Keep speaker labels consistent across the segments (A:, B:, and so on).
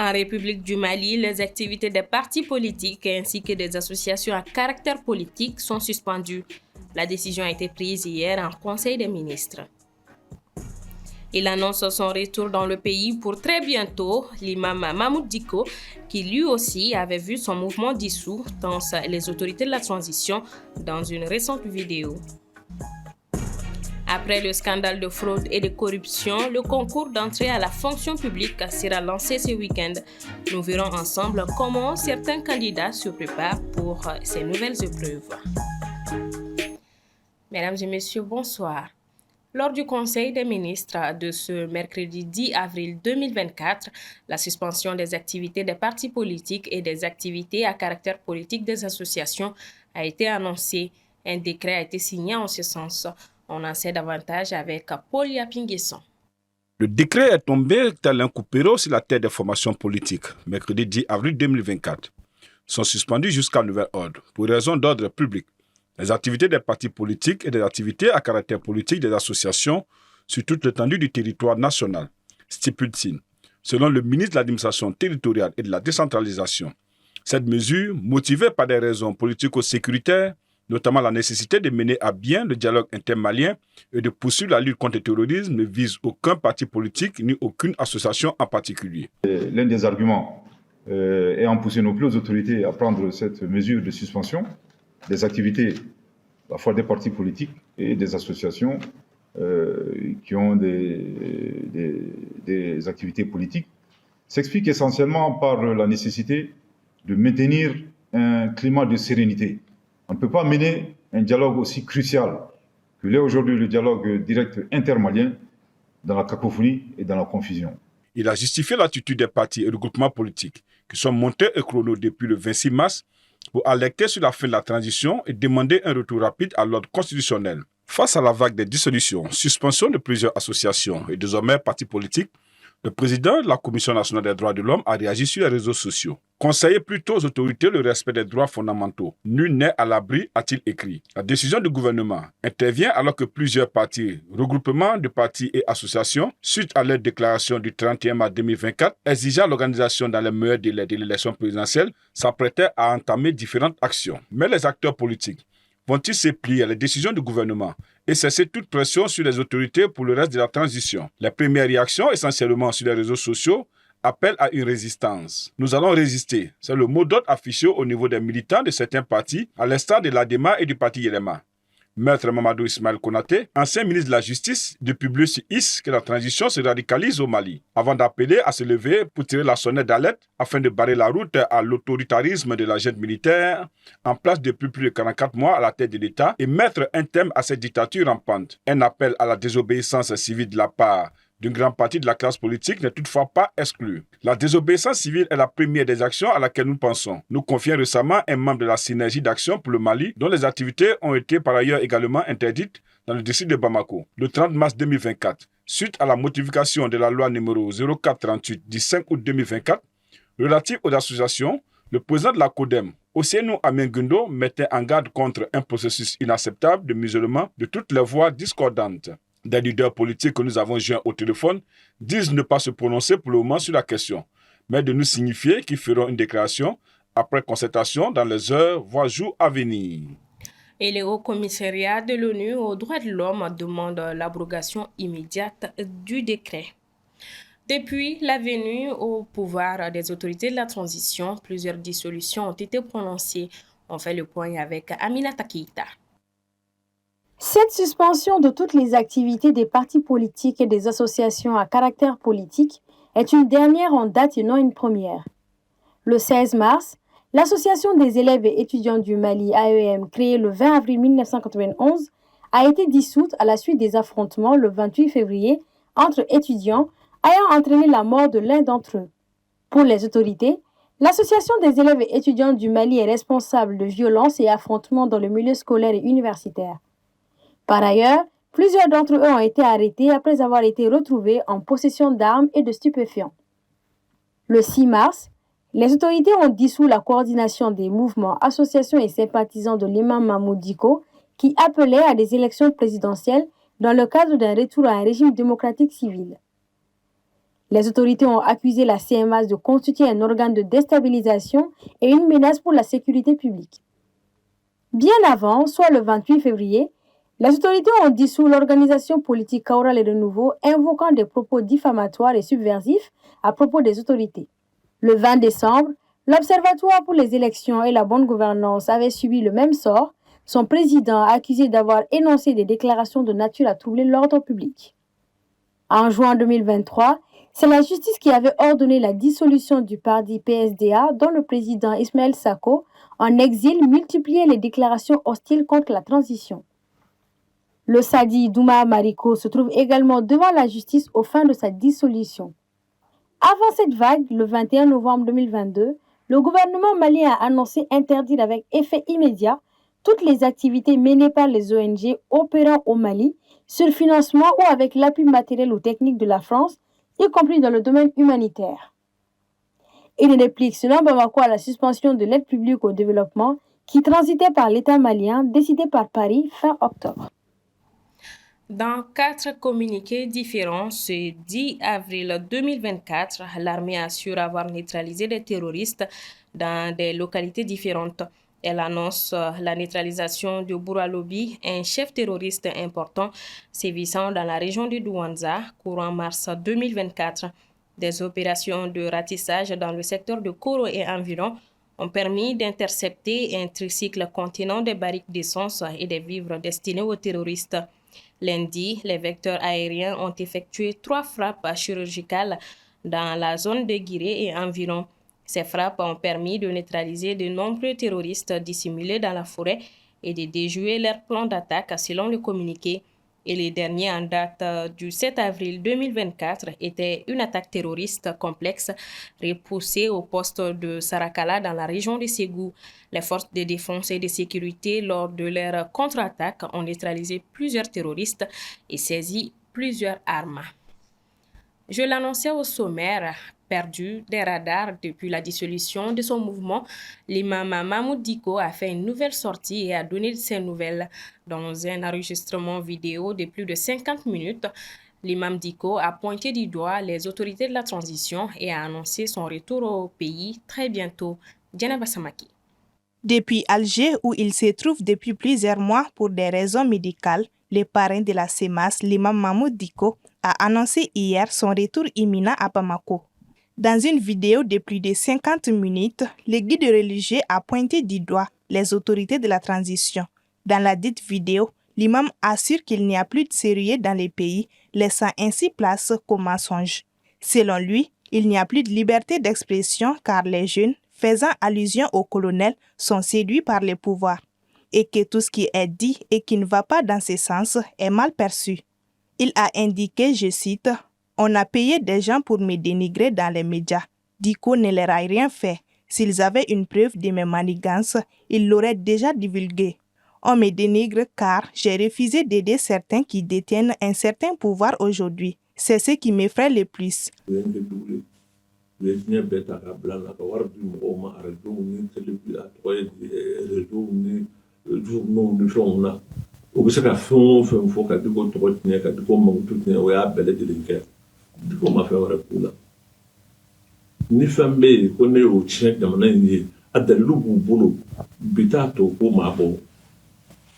A: En République du Mali, les activités des partis politiques ainsi que des associations à caractère politique sont suspendues. La décision a été prise hier en Conseil des ministres. Il annonce son retour dans le pays pour très bientôt. L'imam Mahmoud Dicko, qui lui aussi avait vu son mouvement dissous, tense les autorités de la transition dans une récente vidéo. Après le scandale de fraude et de corruption, le concours d'entrée à la fonction publique sera lancé ce week-end. Nous verrons ensemble comment certains candidats se préparent pour ces nouvelles épreuves. Mesdames et messieurs, bonsoir. Lors du Conseil des ministres de ce mercredi 10 avril 2024, la suspension des activités des partis politiques et des activités à caractère politique des associations a été annoncée. Un décret a été signé en ce sens. On en sait davantage avec Paul Yapinguesson.
B: Le décret est tombé tel un coupéro sur la tête des formations politiques, mercredi 10 avril 2024. Sont suspendus jusqu'à nouvel ordre, pour raison d'ordre public, les activités des partis politiques et des activités à caractère politique des associations sur toute l'étendue du territoire national, stipule-t-il, selon le ministre de l'Administration territoriale et de la décentralisation. Cette mesure, motivée par des raisons politico-sécuritaires, notamment la nécessité de mener à bien le dialogue intermalien et de poursuivre la lutte contre le terrorisme, ne vise aucun parti politique ni aucune association en particulier.
C: L'un des arguments ayant poussé nos plus autorités à prendre cette mesure de suspension des activités, à la fois des partis politiques et des associations qui ont des activités politiques, s'explique essentiellement par la nécessité de maintenir un climat de sérénité. On ne peut pas mener un dialogue aussi crucial que l'est aujourd'hui le dialogue direct intermalien dans la cacophonie et dans la confusion.
B: Il a justifié l'attitude des partis et regroupements politiques qui sont montés au chrono depuis le 26 mars pour alerter sur la fin de la transition et demander un retour rapide à l'ordre constitutionnel. Face à la vague des dissolutions, suspension de plusieurs associations et désormais partis politiques, le président de la Commission nationale des droits de l'homme a réagi sur les réseaux sociaux. Conseiller plutôt aux autorités le respect des droits fondamentaux. Nul n'est à l'abri, a-t-il écrit. La décision du gouvernement intervient alors que plusieurs partis, regroupements de partis et associations, suite à leur déclaration du 31 mars 2024, exigeant l'organisation dans les meilleurs délais de l'élection présidentielle, s'apprêtaient à entamer différentes actions. Mais les acteurs politiques vont-ils se plier à les décisions du gouvernement et cesser toute pression sur les autorités pour le reste de la transition? Les premières réactions, essentiellement sur les réseaux sociaux, appellent à une résistance. Nous allons résister. C'est le mot d'ordre affiché au niveau des militants de certains partis, à l'instar de l'ADEMA et du parti Yelema. Maître Mamadou Ismaël Konaté, ancien ministre de la Justice, de publier sur IS que la transition se radicalise au Mali, avant d'appeler à se lever pour tirer la sonnette d'alerte afin de barrer la route à l'autoritarisme de la junte militaire, en place depuis plus de 44 mois à la tête de l'État, et mettre un terme à cette dictature rampante. Un appel à la désobéissance civile de la part d'une grande partie de la classe politique n'est toutefois pas exclue. La désobéissance civile est la première des actions à laquelle nous pensons. Nous confions récemment un membre de la synergie d'action pour le Mali, dont les activités ont été par ailleurs également interdites dans le district de Bamako, le 30 mars 2024, suite à la modification de la loi numéro 0438 du 5 août 2024, relative aux associations. Le président de la CODEM, Ousseynou Amengundo, mettait en garde contre un processus inacceptable de musulmans de toutes les voix discordantes. Des leaders politiques que nous avons joints au téléphone disent ne pas se prononcer pour le moment sur la question, mais de nous signifier qu'ils feront une déclaration après concertation dans les heures, voire jours à venir.
A: Et le Haut-Commissariat de l'ONU aux droits de l'homme demande l'abrogation immédiate du décret. Depuis la venue au pouvoir des autorités de la transition, plusieurs dissolutions ont été prononcées. On fait le point avec Aminata Keita.
D: Cette suspension de toutes les activités des partis politiques et des associations à caractère politique est une dernière en date et non une première. Le 16 mars, l'Association des élèves et étudiants du Mali, AEM, créée le 20 avril 1991, a été dissoute à la suite des affrontements le 28 février entre étudiants ayant entraîné la mort de l'un d'entre eux. Pour les autorités, l'Association des élèves et étudiants du Mali est responsable de violences et affrontements dans le milieu scolaire et universitaire. Par ailleurs, plusieurs d'entre eux ont été arrêtés après avoir été retrouvés en possession d'armes et de stupéfiants. Le 6 mars, les autorités ont dissous la coordination des mouvements, associations et sympathisants de l'imam Mahmoud Dicko qui appelaient à des élections présidentielles dans le cadre d'un retour à un régime démocratique civil. Les autorités ont accusé la CMA de constituer un organe de déstabilisation et une menace pour la sécurité publique. Bien avant, soit le 28 février, les autorités ont dissous l'organisation politique Kaura le Renouveau, invoquant des propos diffamatoires et subversifs à propos des autorités. Le 20 décembre, l'Observatoire pour les élections et la bonne gouvernance avait subi le même sort, son président accusé d'avoir énoncé des déclarations de nature à troubler l'ordre public. En juin 2023, c'est la justice qui avait ordonné la dissolution du parti PSDA dont le président Ismaël Sako, en exil, multipliait les déclarations hostiles contre la transition. Le Sadi Douma Mariko se trouve également devant la justice aux fins de sa dissolution. Avant cette vague, le 21 novembre 2022, le gouvernement malien a annoncé interdire avec effet immédiat toutes les activités menées par les ONG opérant au Mali, sur financement ou avec l'appui matériel ou technique de la France, y compris dans le domaine humanitaire. Une réplique selon Bamako à la suspension de l'aide publique au développement qui transitait par l'État malien décidée par Paris fin octobre.
A: Dans 4 communiqués différents, ce 10 avril 2024, l'armée assure avoir neutralisé des terroristes dans des localités différentes. Elle annonce la neutralisation de Bouralobi, un chef terroriste important sévissant dans la région de Douanza, courant mars 2024. Des opérations de ratissage dans le secteur de Koro et environ ont permis d'intercepter un tricycle contenant des barriques d'essence et des vivres destinés aux terroristes. Lundi, les vecteurs aériens ont effectué 3 frappes chirurgicales dans la zone de Guiré et environ. Ces frappes ont permis de neutraliser de nombreux terroristes dissimulés dans la forêt et de déjouer leur plan d'attaque selon le communiqué. Et le dernier en date du 7 avril 2024 était une attaque terroriste complexe repoussée au poste de Sarakala dans la région de Ségou. Les forces de défense et de sécurité, lors de leur contre-attaque, ont neutralisé plusieurs terroristes et saisi plusieurs armes. Je l'annonçais au sommaire, perdu des radars depuis la dissolution de son mouvement, l'imam Mahmoud Dicko a fait une nouvelle sortie et a donné ses nouvelles. Dans un enregistrement vidéo de plus de 50 minutes, l'imam Dicko a pointé du doigt les autorités de la transition et a annoncé son retour au pays très bientôt. Diana Bassamaki.
E: Depuis Alger, où il se trouve depuis plusieurs mois pour des raisons médicales, le parrain de la CEMAS, l'imam Mahmoud Dicko, a annoncé hier son retour imminent à Bamako. Dans une vidéo de plus de 50 minutes, le guide religieux a pointé du doigt les autorités de la transition. Dans la dite vidéo, l'imam assure qu'il n'y a plus de sérieux dans le pays, laissant ainsi place qu'au mensonge. Selon lui, il n'y a plus de liberté d'expression car les jeunes, faisant allusion au colonel, sont séduits par le pouvoir et que tout ce qui est dit et qui ne va pas dans ce sens est mal perçu. Il a indiqué, je cite, « On a payé des gens pour me dénigrer dans les médias. Dicko ne leur a rien fait. S'ils avaient une preuve de mes manigances, ils l'auraient déjà divulgué. On me dénigre car j'ai refusé d'aider certains qui détiennent un certain pouvoir aujourd'hui. C'est ce qui m'effraie le plus. »
F: o bɛ se ka fɛn o fɛn fɔ ka Dicko tɔgɔ tiɲɛ ka Dicko mankutu tiɲɛ o y'a bɛɛ lajɛlen kɛ Dicko ma fɛn wɛrɛ k'u la ni fɛn bɛ yen ko ne y'o tiɲɛ jamana in ye a dalilu b'u bolo bi t'a to ko maa bɔ.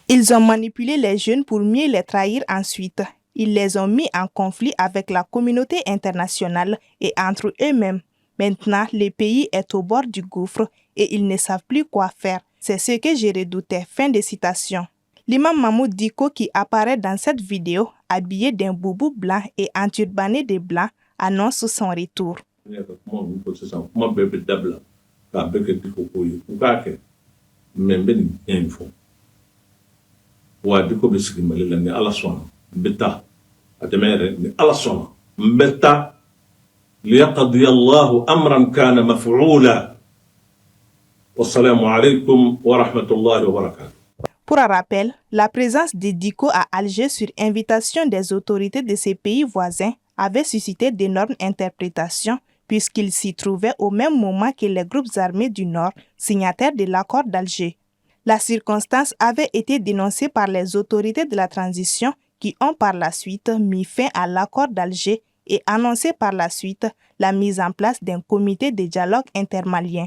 E: Ils ont manipulé les jeunes pour mieux les trahir ensuite. Ils les ont mis en conflit avec la communauté internationale et entre eux-mêmes. Maintenant, le pays est au bord du gouffre et ils ne savent plus quoi faire. C'est ce que je redoutais. Fin de citation. L'imam Mahmoud Dicko, qui apparaît dans cette vidéo, habillé d'un boubou blanc et enturbané de blanc, annonce son retour.
F: ليقضي الله أمرا كان مفعولا والسلام عليكم ورحمة الله وبركاته.
E: Pour un rappel, la présence de Dicko à Alger sur invitation des autorités de ces pays voisins avait suscité d'énormes interprétations puisqu'il s'y trouvait au même moment que les groupes armés du Nord, signataires de l'accord d'Alger. La circonstance avait été dénoncée par les autorités de la transition qui ont par la suite mis fin à l'accord d'Alger et annoncé par la suite la mise en place d'un comité de dialogue intermalien.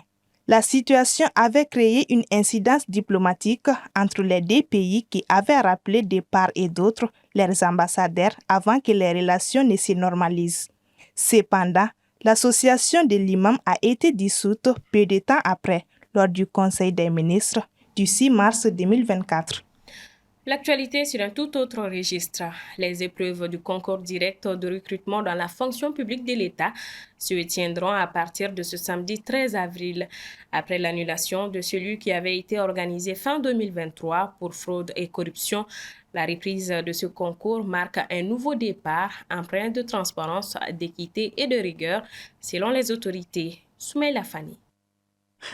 E: La situation avait créé une incidence diplomatique entre les deux pays qui avaient rappelé de part et d'autre leurs ambassadeurs avant que les relations ne se normalisent. Cependant, l'association de l'imam a été dissoute peu de temps après, lors du Conseil des ministres du 6 mars 2024.
A: L'actualité sur un tout autre registre. Les épreuves du concours direct de recrutement dans la fonction publique de l'État se tiendront à partir de ce samedi 13 avril, après l'annulation de celui qui avait été organisé fin 2023 pour fraude et corruption. La reprise de ce concours marque un nouveau départ empreint de transparence, d'équité et de rigueur, selon les autorités. Soumaïla Fani.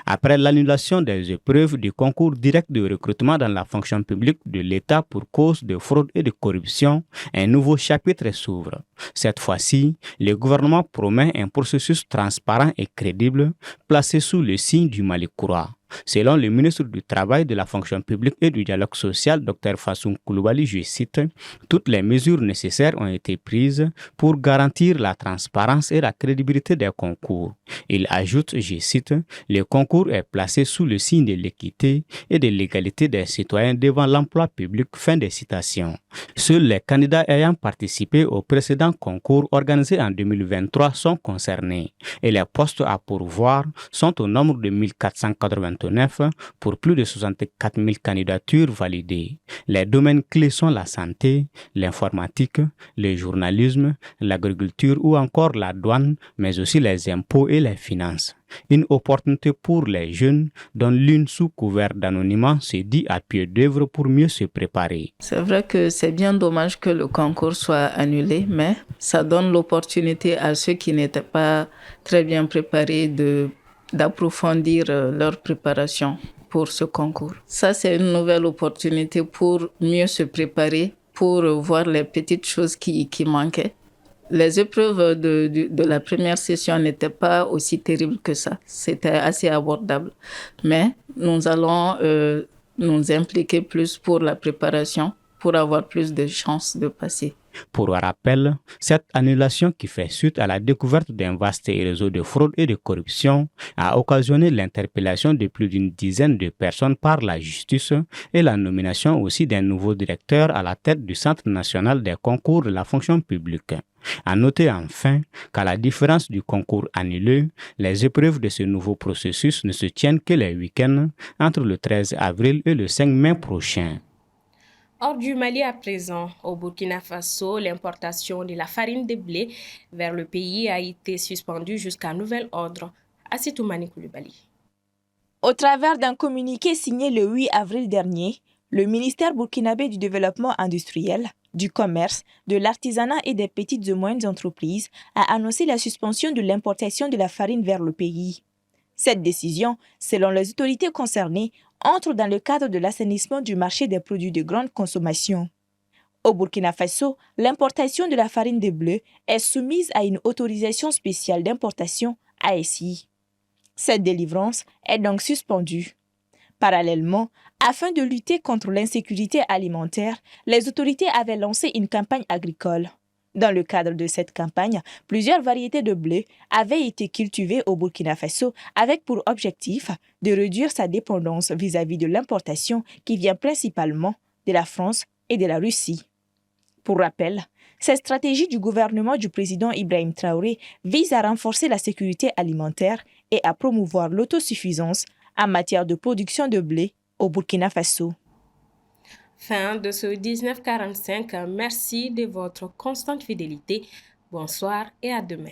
G: Après l'annulation des épreuves du concours direct de recrutement dans la fonction publique de l'État pour cause de fraude et de corruption, un nouveau chapitre s'ouvre. Cette fois-ci, le gouvernement promet un processus transparent et crédible, placé sous le signe du Mali courant. Selon le ministre du Travail, de la fonction publique et du dialogue social, Dr Fassoum Koulibaly, je cite, « Toutes les mesures nécessaires ont été prises pour garantir la transparence et la crédibilité des concours. » Il ajoute, je cite, « Le concours est placé sous le signe de l'équité et de l'égalité des citoyens devant l'emploi public. » Fin de citation. Seuls les candidats ayant participé au précédent concours organisé en 2023 sont concernés et les postes à pourvoir sont au nombre de 1489 pour plus de 64 000 candidatures validées. Les domaines clés sont la santé, l'informatique, le journalisme, l'agriculture ou encore la douane, mais aussi les impôts et les finances. Une opportunité pour les jeunes dont l'une sous couvert d'anonymat se dit à pied d'œuvre pour mieux se préparer.
H: C'est vrai que c'est bien dommage que le concours soit annulé, mais ça donne l'opportunité à ceux qui n'étaient pas très bien préparés d'approfondir leur préparation pour ce concours. Ça, c'est une nouvelle opportunité pour mieux se préparer, pour voir les petites choses qui manquaient. Les épreuves de la première session n'étaient pas aussi terribles que ça. C'était assez abordable. Mais nous allons nous impliquer plus pour la préparation, pour avoir plus de chances de passer.
G: Pour rappel, cette annulation qui fait suite à la découverte d'un vaste réseau de fraude et de corruption a occasionné l'interpellation de plus d'une dizaine de personnes par la justice et la nomination aussi d'un nouveau directeur à la tête du Centre national des concours de la fonction publique. À noter enfin qu'à la différence du concours annulé, les épreuves de ce nouveau processus ne se tiennent que les week-ends entre le 13 avril et le 5 mai prochain.
A: Hors du Mali à présent, au Burkina Faso, l'importation de la farine de blé vers le pays a été suspendue jusqu'à nouvel ordre. Assitoumani Koulibaly.
E: Au travers d'un communiqué signé le 8 avril dernier, le ministère burkinabé du Développement industriel, du commerce, de l'artisanat et des petites et moyennes entreprises a annoncé la suspension de l'importation de la farine vers le pays. Cette décision, selon les autorités concernées, entre dans le cadre de l'assainissement du marché des produits de grande consommation. Au Burkina Faso, l'importation de la farine de blé est soumise à une autorisation spéciale d'importation ASI. Cette délivrance est donc suspendue. Parallèlement, afin de lutter contre l'insécurité alimentaire, les autorités avaient lancé une campagne agricole. Dans le cadre de cette campagne, plusieurs variétés de blé avaient été cultivées au Burkina Faso avec pour objectif de réduire sa dépendance vis-à-vis de l'importation qui vient principalement de la France et de la Russie. Pour rappel, cette stratégie du gouvernement du président Ibrahim Traoré vise à renforcer la sécurité alimentaire et à promouvoir l'autosuffisance en matière de production de blé au Burkina Faso.
A: Fin de ce 1945. Merci de votre constante fidélité. Bonsoir et à demain.